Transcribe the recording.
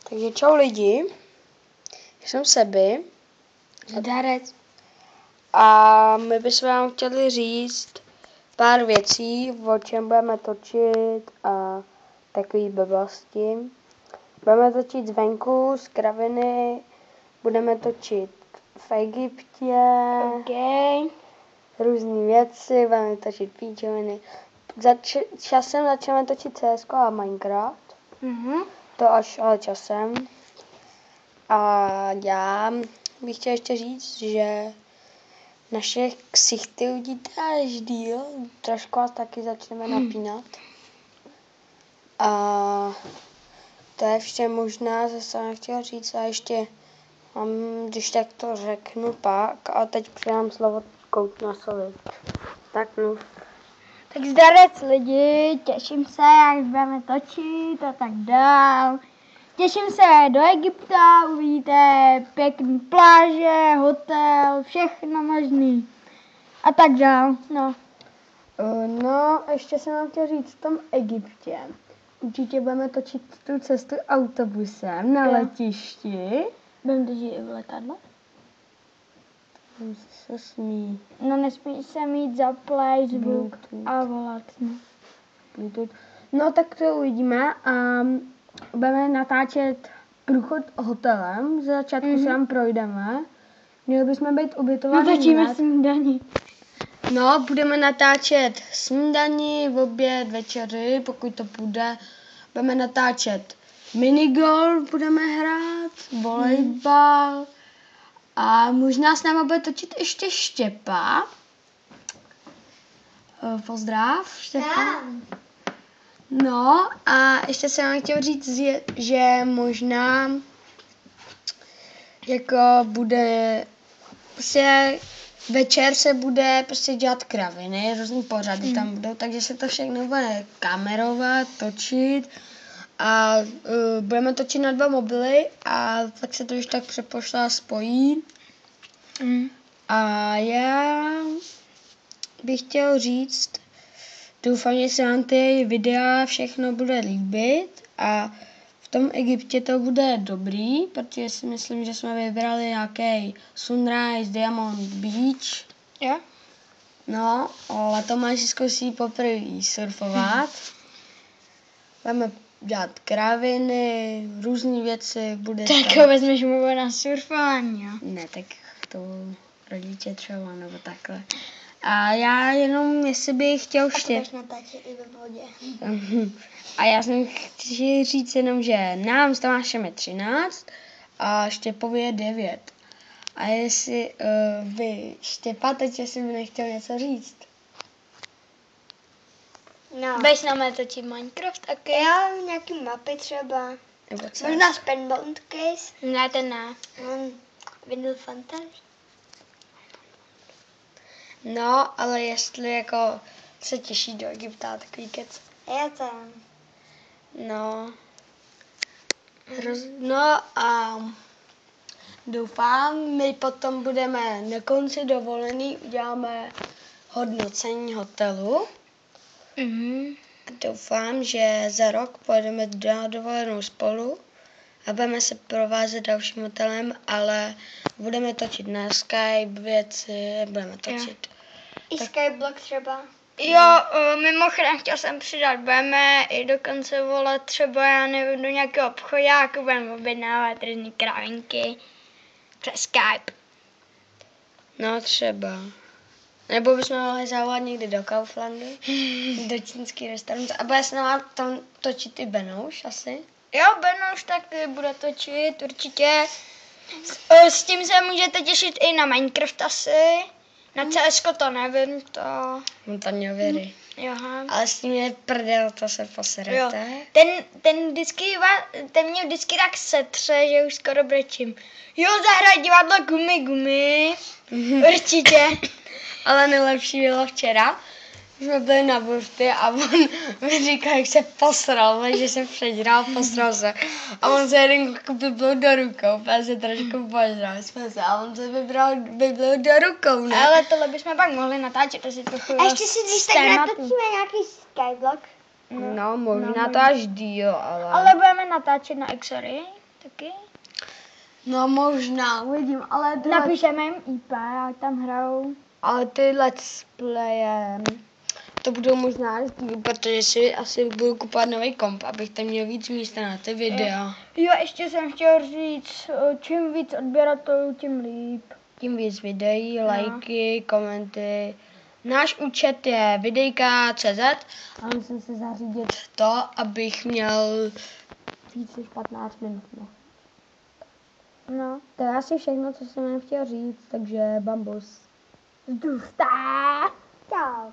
Takže čau lidi, jsem Sebi. Zdarec. A my bychom vám chtěli říct pár věcí, o čem budeme točit a takový blbosti. Budeme točit zvenku, z kraviny, budeme točit v Egyptě, různé věci, budeme točit píčoviny. Časem začneme točit CS:GO a Minecraft. To až ale časem. A já bych chtěl ještě říct, že naše ksichty uvidíte až díl. Trošku vás taky začneme napínat. A to je vše možná, zase jsem chtěl říct a ještě mám, když tak to řeknu pak, a teď přidám slovo Kout na soli. Tak mluv. Tak zdarec lidi, těším se, jak budeme točit a tak dál. Těším se do Egypta, uvidíte pěkný pláže, hotel, všechno možný. A tak dál, no. No, ještě jsem vám chtěl říct v tom Egyptě. Určitě budeme točit tu cestu autobusem na letišti. Budeme točit i v letadle? Se smí. No nesmí se mít zaplay zvuk a volat. Bluetooth. No tak to uvidíme a budeme natáčet průchod hotelem. Z začátku se tam projdeme. Měli bychom být ubytovaní. Natáčíme snídaní. No, budeme natáčet snídaní, oběd, večeři, pokud to půjde. Budeme natáčet minigolf, budeme hrát, volejbal a možná s náma bude točit ještě Štěpa. Pozdrav, Štěpa. No a ještě jsem vám chtěl říct, že možná jako bude prostě večer se bude prostě dělat kraviny, různý pořady tam budou, takže se to všechno bude kamerovat, točit a budeme točit na 2 mobily a tak se to už tak přepošle a spojí. A já bych chtěl říct, doufám, že se vám ty videa všechno bude líbit a v tom Egyptě to bude dobrý, protože si myslím, že jsme vybrali nějaký Sunrise Diamond Beach. Jo? No, ale Tomáš zkusí poprvé surfovat. Budeme dělat kraviny, různé věci. Bude Tak tam... vezmeš mu na surfování, jo? Ne, tak to rodiče třeba, nebo takhle. A já jenom, jestli bych chtěl natáčet i ve vodě. A já jsem chtěl říct jenom, že nám s Tomášem je 13 a Štěpovi je 9. A jestli vy, Štěpa, teď jestli by nechtěl něco říct. No. Budeš nám točit Minecraft taky? Jo, nějaký mapy třeba. Nebo co? Možná Spenbound Case. Ne, ten ne. Windows Fantasy. No, ale jestli jako se těší do Egypta, takový kec. Já tam. No. No a doufám, my potom budeme na konci dovolený, uděláme hodnocení hotelu. Doufám, že za rok pojedeme na dovolenou spolu a budeme se provázet dalším hotelem, ale budeme točit na Skype věci, budeme točit. I Skyblock třeba. Jo, mimochodem chtěl jsem přidat, budeme i dokonce volat třeba, já nevím, do nějakého obchodáku, budeme objednávat různý kravinky přes Skype. No třeba. Nebo bychom mohli zavolat někdy do Kauflandu, do čínský restaurace. A bude se nám tam točit i Benouš asi? Jo, Benouš taky bude točit, určitě. S tím se můžete těšit i na Minecraft asi. Na CS:GO to nevím, to... On tam měl věry. Jo. Ale s tím je prdel, to se poserete. Jo. Ten mě vždycky tak setře, že už skoro brečím. Jo, zahraj divadlo gumy. Určitě. Ale nejlepší bylo včera. Jsme byli na burty a on mi říkal, jak se posral, že se předíral, posral se. A on se jeden vyblil do rukou, já se trošku požral, jsme se, a on se vyblil do rukou, ne? Ale tohle bychom pak mohli natáčet, asi trochu. A ještě si když tak natočíme nějaký Skyblock. No, možná to až díl, ale... Ale budeme natáčet na Xory. Taky? No možná, uvidím, ale Napíšeme jim IP, ať tam hrajou. ale ty let's playe, to budou možná hezký, protože si asi budu kupovat nový komp, abych tam měl víc místa na ty videa. Jo, ještě jsem chtěl říct, čím víc odběratelů, tím líp. Tím víc videí, lajky, komenty. Náš účet je videjka.cz a musím si zařídit to, abych měl víc než 15 minut. No, to je asi všechno, co jsem jen chtěl říct, takže bambus. Zdůstá. Čau.